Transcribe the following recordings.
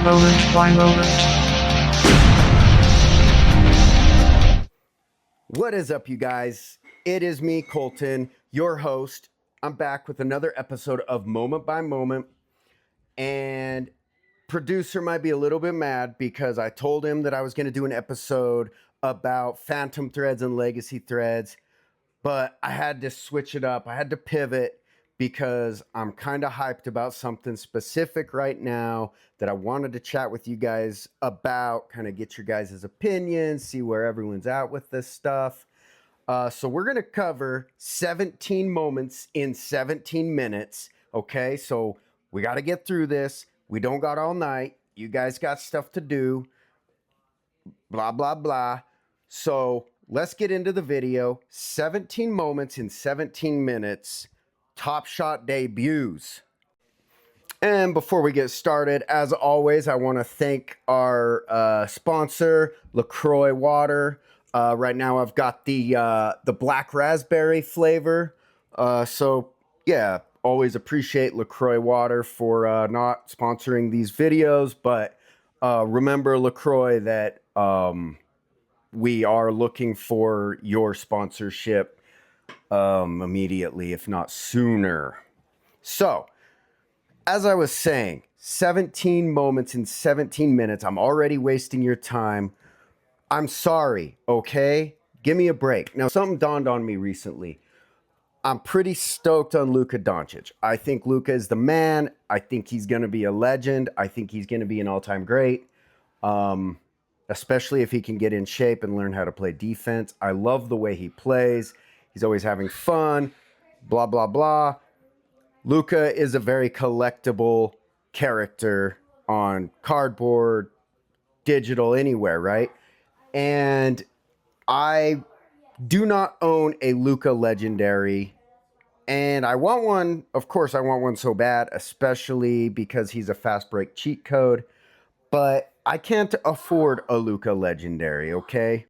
Moment by moment. What is up, you guys? It is me, Coultin, your host. I'm back with another episode of Moment by Moment. And producer might be a little bit mad because I told him that I was going to do an episode about Phantom threads and legacy threads, but I had to switch it up. I had to pivot because I'm kind of hyped about something specific right now that I wanted to chat with you guys about, kind of get your guys' opinions, see where everyone's at with this stuff. So we're going to cover 17 moments in 17 minutes. Okay, so we got to get through this. We don't got all night. You guys got stuff to do. Blah, blah, blah. So let's get into the video. 17 moments in 17 minutes. Top Shot debuts. And before we get started, as always, I want to thank our sponsor, LaCroix Water. Right now, I've got the black raspberry flavor. So yeah, always appreciate LaCroix Water for not sponsoring these videos. But remember, LaCroix, that we are looking for your sponsorship immediately, if not sooner. So, as I was saying, 17 moments in 17 minutes. I'm already wasting your time. I'm sorry, okay? Give me a break. Now, something dawned on me recently. I'm pretty stoked on Luka Doncic. I think Luka is the man. I think he's going to be a legend. I think he's going to be an all-time great, especially if he can get in shape and learn how to play defense. I love the way he plays. He's always having fun, blah, blah, blah. Luka is a very collectible character on cardboard, digital, anywhere, right? And I do not own a Luka Legendary, and I want one. Of course, I want one so bad, especially because he's a fast break cheat code, but I can't afford a Luka Legendary, okay?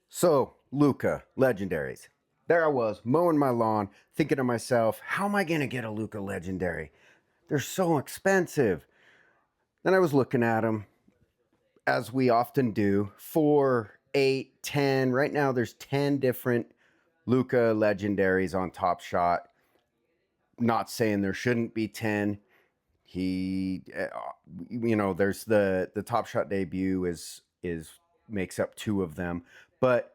So, Luka Legendaries. There I was, mowing my lawn, thinking to myself, how am I going to get a Luka Legendary? They're so expensive. Then I was looking at them, as we often do, 4, 8, 10. Right now, there's 10 different Luka Legendaries on Top Shot. Not saying there shouldn't be 10. There's the Top Shot debut is makes up 2 of them, but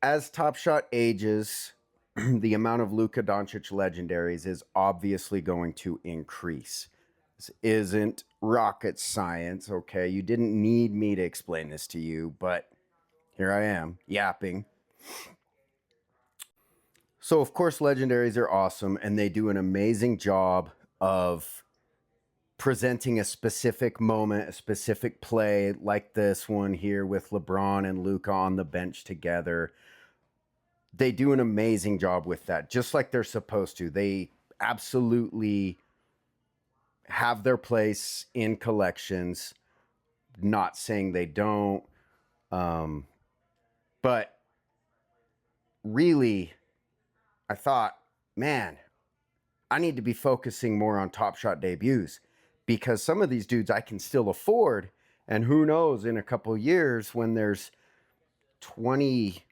as Top Shot ages, the amount of Luka Doncic legendaries is obviously going to increase. This isn't rocket science, okay? You didn't need me to explain this to you, but here I am, yapping. So, of course, legendaries are awesome, and they do an amazing job of presenting a specific moment, a specific play, like this one here with LeBron and Luka on the bench together. They do an amazing job with that, just like they're supposed to. They absolutely have their place in collections. Not saying they don't. But really, I thought, man, I need to be focusing more on Top Shot debuts, because some of these dudes I can still afford. And who knows, in a couple of years, when there's 20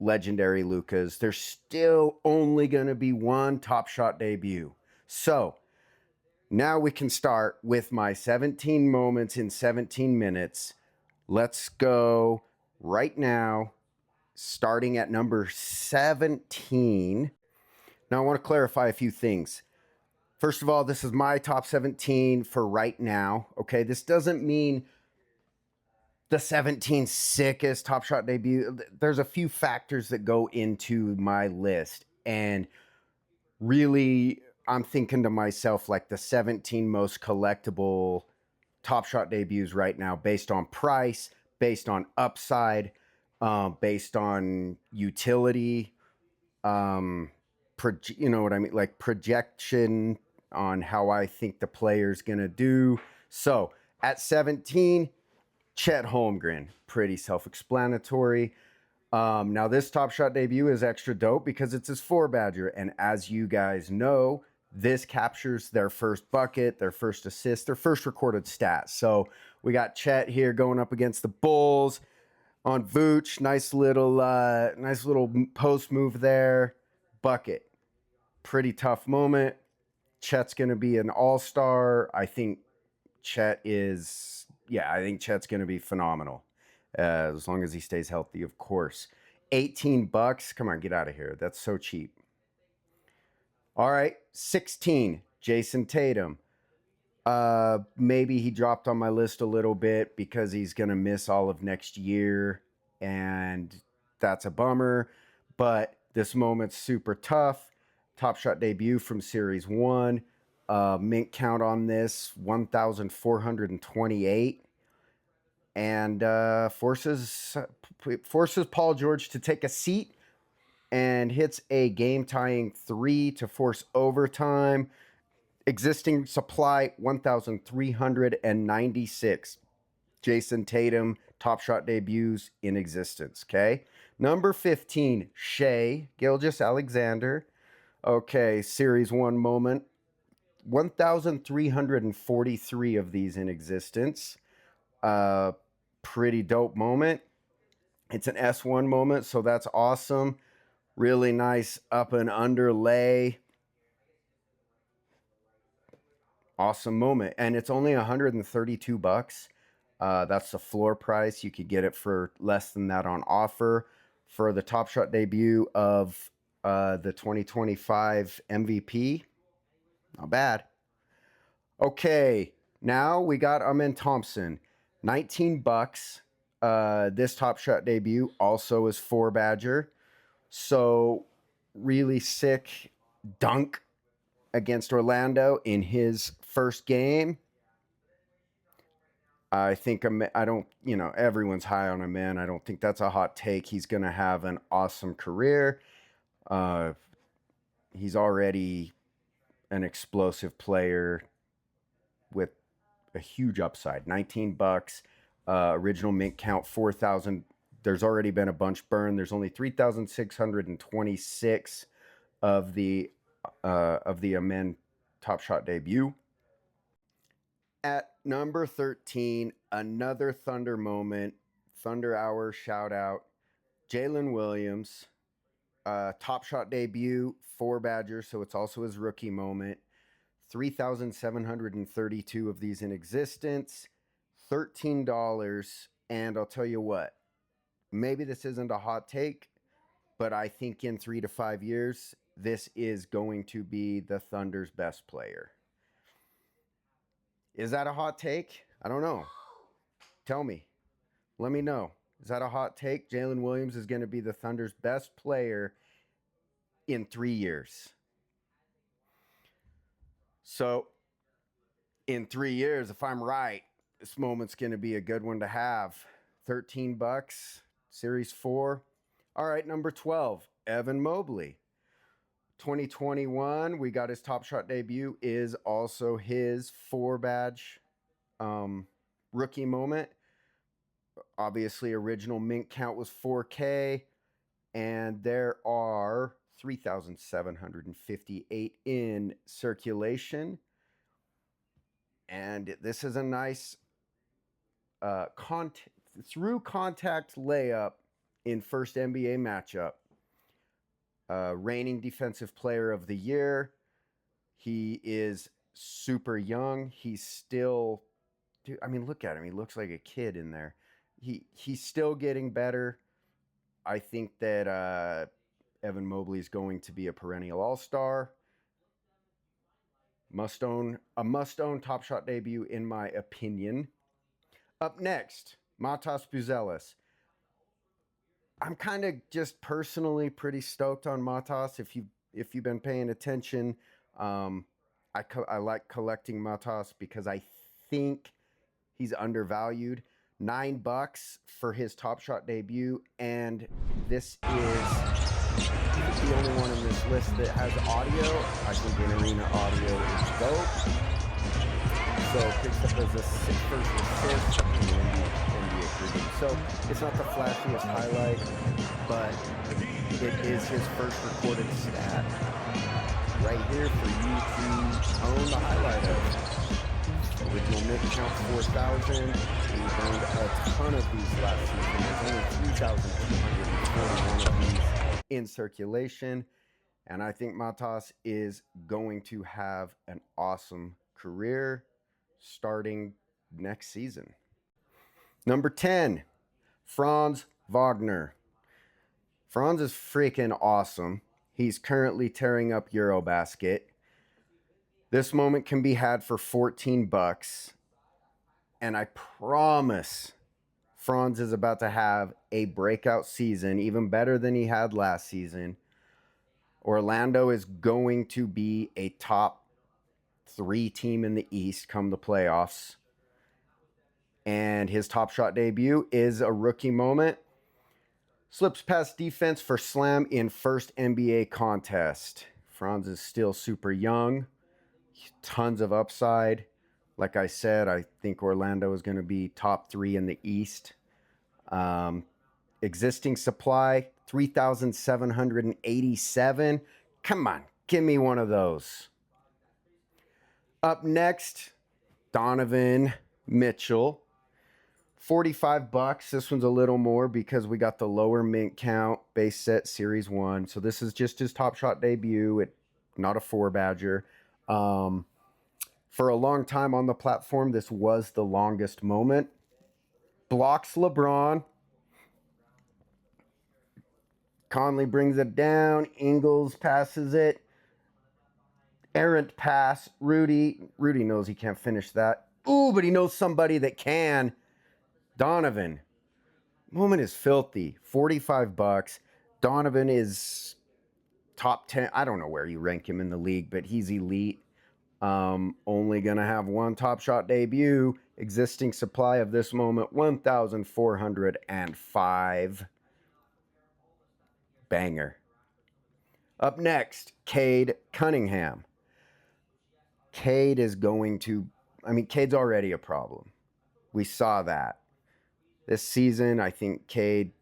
legendary Lukas, there's still only going to be one Top Shot debut. So now we can start with my 17 moments in 17 minutes. Let's go right now, starting at number 17. Now I want to clarify a few things. First of all, this is my top 17 for right now. Okay, this doesn't mean the 17 sickest Top Shot debut. There's a few factors that go into my list, and really, I'm thinking to myself, like, the 17 most collectible Top Shot debuts right now, based on price, based on upside, based on utility, you know what I mean, like projection on how I think the player's gonna do. So at 17, Chet Holmgren, pretty self-explanatory. Now this Top Shot debut is extra dope because it's his 4 Badger, and as you guys know, this captures their first bucket, their first assist, their first recorded stat. So we got Chet here going up against the Bulls on Vooch. Nice little post move there. Bucket. Pretty tough moment. Chet's going to be an all-star. I think Chet's going to be phenomenal. As long as he stays healthy, of course. $18. Come on, get out of here. That's so cheap. All right, 16, Jason Tatum. Maybe he dropped on my list a little bit because he's going to miss all of next year, and that's a bummer. But this moment's super tough. Top Shot debut from Series 1. Mint count on this, 1,428. And forces Paul George to take a seat and hits a game-tying 3 to force overtime. Existing supply, 1,396. Jason Tatum, Top Shot debuts in existence, okay? Number 15, Shai Gilgeous-Alexander. Okay, Series 1 moment. 1,343 of these in existence. Pretty dope moment. It's an S1 moment, so that's awesome. Really nice up and under lay. Awesome moment. And it's only $132. That's the floor price. You could get it for less than that on offer for the Top Shot debut of the 2025 MVP. Not bad. Okay, now we got Amen Thompson. $19. This Top Shot debut also is 4 Badger. So really sick dunk against Orlando in his first game. I think everyone's high on Amen. I don't think that's a hot take. He's going to have an awesome career. He's already an explosive player with a huge upside. $19. Original mint count 4,000. There's already been a bunch burned. There's only 3,626 of the Amen Top Shot debut. At number 13, another Thunder moment. Thunder Hour shout out. Jalen Williams. Top Shot debut, 4 Badgers, so it's also his rookie moment. 3,732 of these in existence. $13. And I'll tell you what, maybe this isn't a hot take, but I think in 3 to 5 years, this is going to be the Thunder's best player. Is that a hot take? I don't know. Tell me. Let me know. Is that a hot take? Jalen Williams is going to be the Thunder's best player in 3 years. So, in 3 years, if I'm right, this moment's going to be a good one to have. $13, Series 4. All right, number 12, Evan Mobley. 2021, we got his Top Shot debut, is also his 4 badge rookie moment. Obviously, original mint count was 4K, and there are 3,758 in circulation. And this is a nice through contact layup in first NBA matchup. Reigning Defensive Player of the Year. He is super young. He's still, dude, I mean, look at him. He looks like a kid in there. He's still getting better. I think that Evan Mobley is going to be a perennial all-star. A must-own Top Shot debut, in my opinion. Up next, Matas Buzelis. I'm kind of just personally pretty stoked on Matas. If you've been paying attention, I like collecting Matas because I think he's undervalued. $9 for his Top Shot debut, and this is the only one in this list that has audio. I think in arena audio is dope. So picks up as a first assist in the NBA preview. So it's not the flashiest highlight, but it is his first recorded stat. right here for you to own the highlight of. Original mint count 4,000. We burned a ton of these last season. There's only 3,241 of these in circulation. And I think Matas is going to have an awesome career starting next season. Number 10, Franz Wagner. Franz is freaking awesome. He's currently tearing up Eurobasket. This moment can be had for 14 bucks. And I promise Franz is about to have a breakout season, even better than he had last season. Orlando is going to be a top 3 team in the East come the playoffs. And his Top Shot debut is a rookie moment. Slips past defense for slam in first NBA contest. Franz is still super young. Tons of upside. Like I said, I think Orlando is going to be top 3 in the East. Existing supply, 3,787. Come on, give me one of those. Up next, Donovan Mitchell. 45 bucks. This one's a little more because we got the lower mint count, base set series 1. So this is just his Top Shot debut. Not a 4-badger. For a long time on the platform, this was the longest moment. Blocks LeBron. Conley brings it down. Ingles passes it. Errant pass. Rudy knows he can't finish that. Ooh, but he knows somebody that can. Donovan. Moment is filthy. 45 bucks. Donovan is top 10. I don't know where you rank him in the league, but he's elite. Only going to have one Top Shot debut. Existing supply of this moment, 1,405. Banger. Up next, Cade Cunningham. Cade is going to... Cade's already a problem. We saw that. This season, I think Cade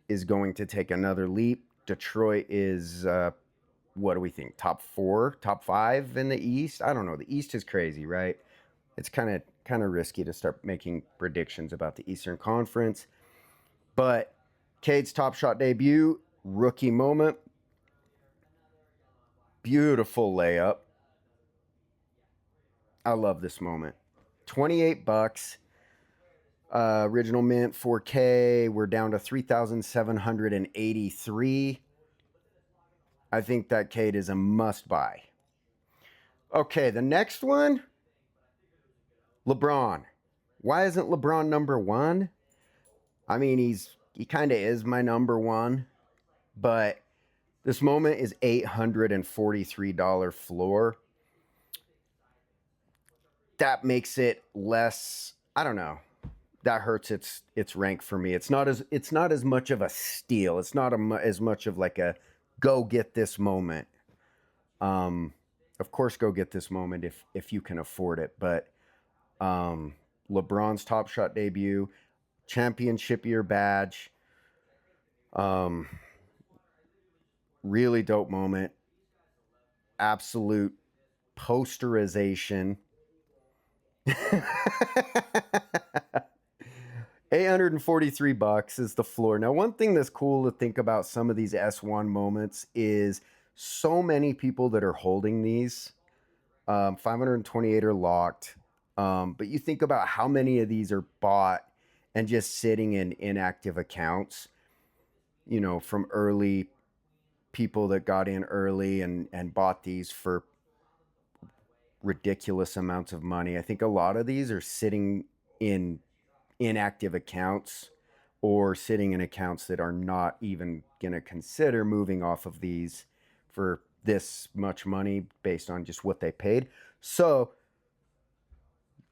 is going to take another leap. Detroit is, what do we think, top 4, top 5 in the East? I don't know. The East is crazy, right? It's kind of risky to start making predictions about the Eastern Conference. But Cade's Top Shot debut, rookie moment. Beautiful layup. I love this moment. 28 bucks. Original mint 4K. We're down to 3,783. I think that Cade is a must buy. Okay, the next one, LeBron. Why isn't LeBron number 1? He kind of is my number 1, but this moment is $843 floor. That makes it less, I don't know. That hurts its rank for me. It's not as much of a steal. It's not as much of like a go get this moment. Of course, go get this moment if you can afford it. But LeBron's Top Shot debut, championship year badge, really dope moment. Absolute posterization. 843 bucks is the floor. Now, one thing that's cool to think about some of these S1 moments is so many people that are holding these. 528 are locked. But you think about how many of these are bought and just sitting in inactive accounts, from early people that got in early and bought these for ridiculous amounts of money. I think a lot of these are sitting in inactive accounts or sitting in accounts that are not even going to consider moving off of these for this much money based on just what they paid. So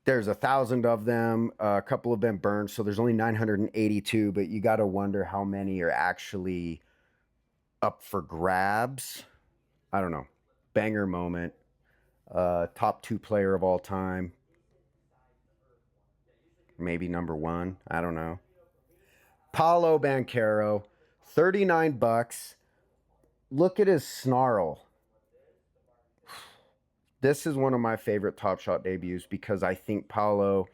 there's 1,000 of them. A couple have been burned, so there's only 982, but you got to wonder how many are actually up for grabs. I don't know. Banger moment. Top 2 player of all time. Maybe number 1. I don't know. Paolo Banchero, 39 bucks. Look at his snarl. this is one of my favorite Top Shot debuts because I think Paolo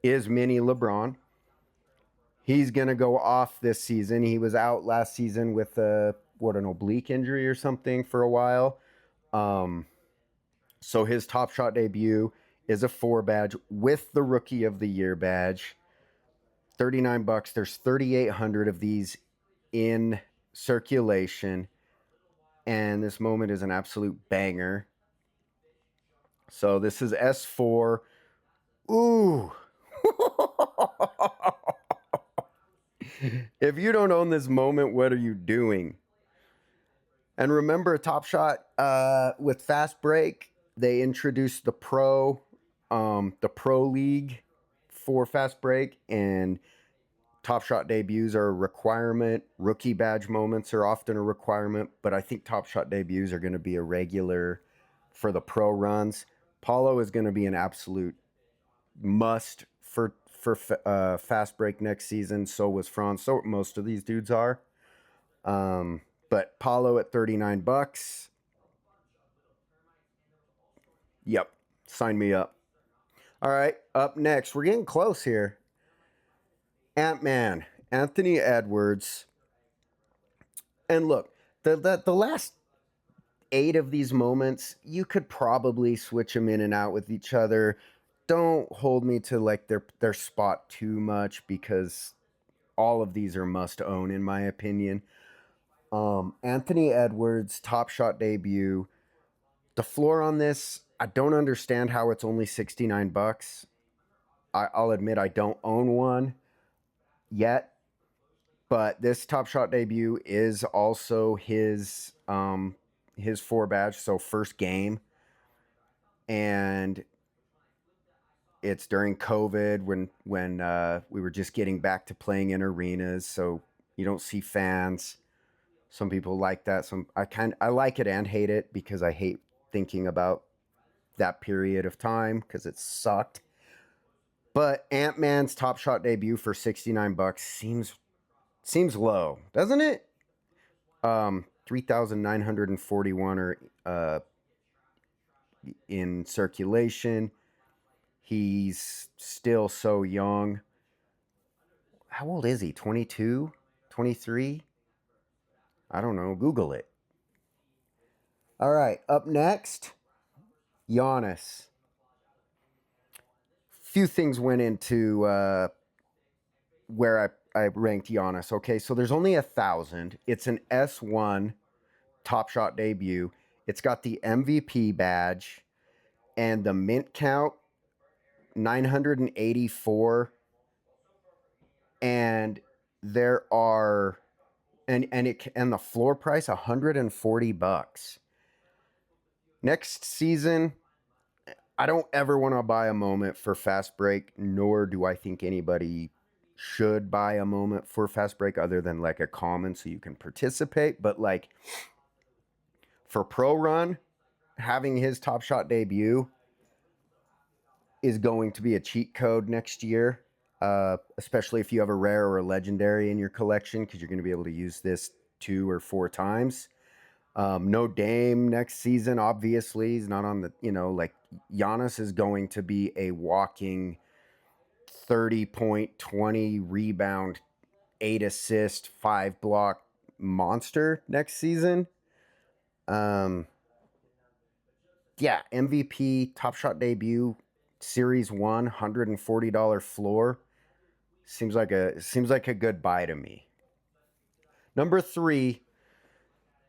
is mini LeBron. He's going to go off this season. He was out last season with an oblique injury or something for a while. So his Top Shot debut is a 4 badge with the Rookie of the Year badge. $39. There's 3,800 of these in circulation. And this moment is an absolute banger. So this is S4. Ooh. If you don't own this moment, what are you doing? And remember, Top Shot with Fast Break, they introduced the Pro League for Fast Break, and Top Shot debuts are a requirement. Rookie badge moments are often a requirement, but I think Top Shot debuts are going to be a regular for the pro runs. Paulo is going to be an absolute must for Fast Break next season. So was Franz. So most of these dudes are. But Paulo at $39. Yep, sign me up. All right, up next, we're getting close here. Ant-Man, Anthony Edwards. And look, the last 8 of these moments, you could probably switch them in and out with each other. Don't hold me to like their spot too much because all of these are must own in my opinion. Anthony Edwards, Top Shot debut. The floor on this, I don't understand how it's only $69. I'll admit I don't own one yet, but this Top Shot debut is also his 4 badge, so first game, and it's during COVID when we were just getting back to playing in arenas, so you don't see fans. Some people like that. I like it and hate it because I hate thinking about that period of time because it sucked. But Ant-Man's Top Shot debut for $69 seems low, doesn't it? 3,941 are in circulation. He's still so young. How old is he? 22? 23? I don't know. Google it. All right, up next, Giannis. Few things went into where I ranked Giannis. Okay, so there's only 1,000. It's an S1 Top Shot debut. It's got the MVP badge and the mint count 984, and there are and the floor price $140. Next season, I don't ever want to buy a moment for Fast Break, nor do I think anybody should buy a moment for Fast Break other than like a common so you can participate. But like for Pro Run, having his Top Shot debut is going to be a cheat code next year, especially if you have a rare or a legendary in your collection, because you're going to be able to use this 2 or 4 times. No Dame next season, obviously. He's not on the, like Giannis is going to be a walking 30-point, 20 rebound, 8 assist, 5 block monster next season. Yeah, MVP, Top Shot debut, Series 1, $140 floor. Seems like a good buy to me. Number 3,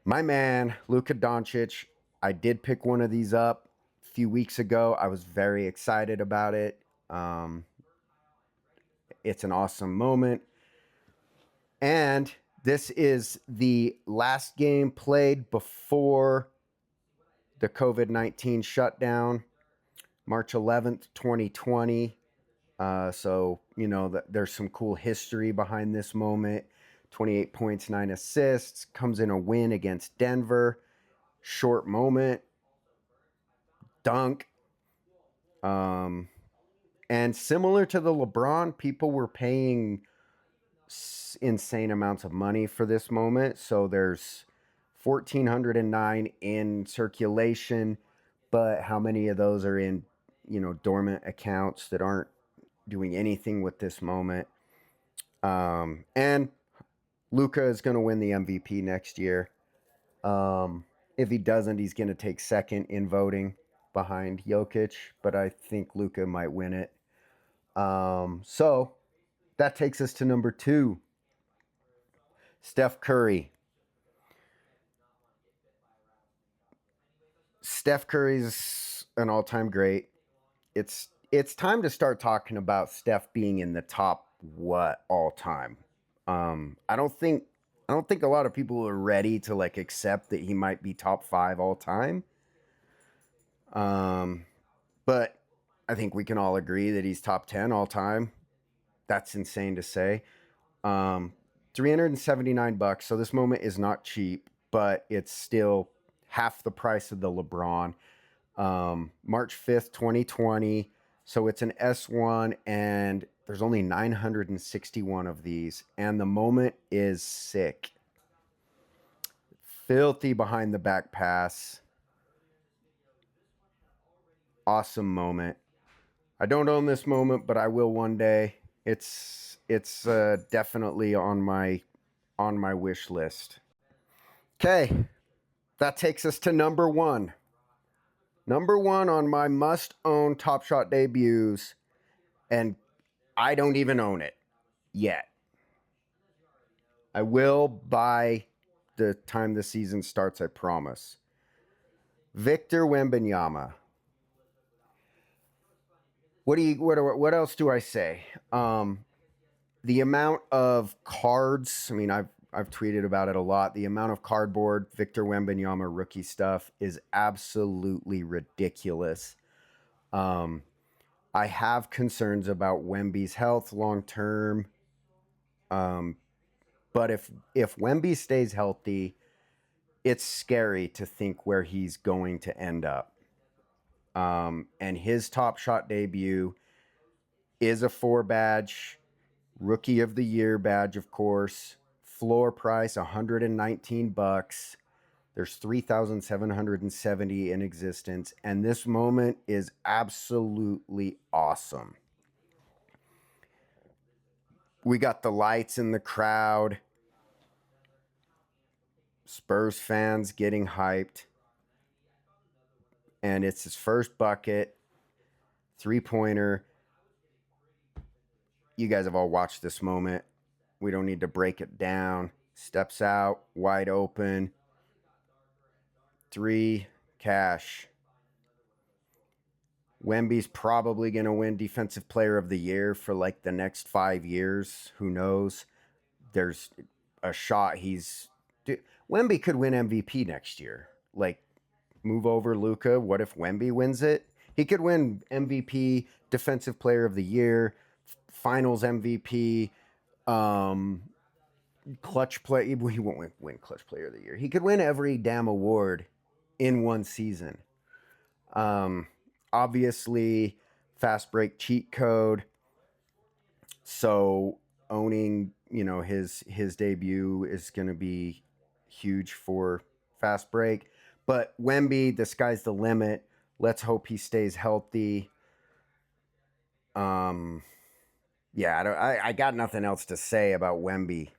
my man, Luka Doncic. I did pick one of these up a few weeks ago. I was very excited about it. It's an awesome moment. And this is the last game played before the COVID-19 shutdown, March 11th, 2020. So, there's some cool history behind this moment. 28 points, 9 assists, comes in a win against Denver. Short moment, dunk. And similar to the LeBron, people were paying insane amounts of money for this moment. So there's 1,409 in circulation, but how many of those are in, dormant accounts that aren't doing anything with this moment? And Luka is going to win the MVP next year. If he doesn't, he's going to take second in voting behind Jokic, but I think Luka might win it. So that takes us to number 2, Steph Curry. Steph Curry's an all-time great. It's time to start talking about Steph being in the top all time. I don't think a lot of people are ready to like accept that he might be top 5 all time. But I think we can all agree that he's top 10 all time. That's insane to say. $379. So this moment is not cheap, but it's still half the price of the LeBron. March 5th, 2020. So it's an S1 and there's only 961 of these. And the moment is sick. Filthy behind the back pass. Awesome moment. I don't own this moment, but I will one day. It's definitely on my wish list. Okay, that takes us to number 1. Number 1 on my must-own Top Shot debuts, and I don't even own it yet. I will by the time the season starts, I promise. Victor Wembanyama. What else do I say? The amount of cards, I mean, I've tweeted about it a lot. The amount of cardboard Victor Wembanyama rookie stuff is absolutely ridiculous. I have concerns about Wemby's health long term. But if Wemby stays healthy, it's scary to think where he's going to end up. And his Top Shot debut is a 4 badge, Rookie of the Year badge, of course. Floor price $119. There's 3,770 in existence, and this moment is absolutely awesome. We got the lights in the crowd. Spurs fans getting hyped. And it's his first bucket, 3-pointer. You guys have all watched this moment. We don't need to break it down. Steps out, wide open. 3, cash. Wemby's probably going to win Defensive Player of the Year for like the next 5 years. Who knows? There's a shot Wemby could win MVP next year. Like, move over Luka. What if Wemby wins it? He could win MVP, Defensive Player of the Year, Finals MVP, clutch play. He won't win Clutch Player of the Year. He could win every damn award in one season. Obviously, fast break cheat code. So owning, his debut is going to be huge for fast break. But Wemby, the sky's the limit. Let's hope he stays healthy. Yeah, I got nothing else to say about Wemby.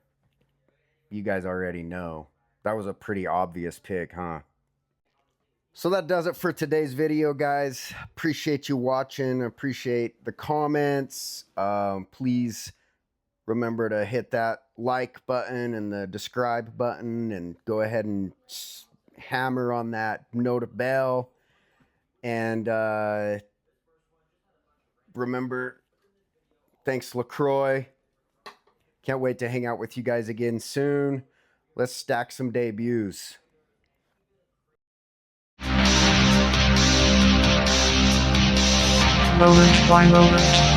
You guys already know. That was a pretty obvious pick, huh? So that does it for today's video, guys. Appreciate you watching. Appreciate the comments. Please remember to hit that like button and the subscribe button, and go ahead and hammer on that note bell. And remember, thanks LaCroix. Can't wait to hang out with you guys again soon. Let's stack some debuts. Moment by moment.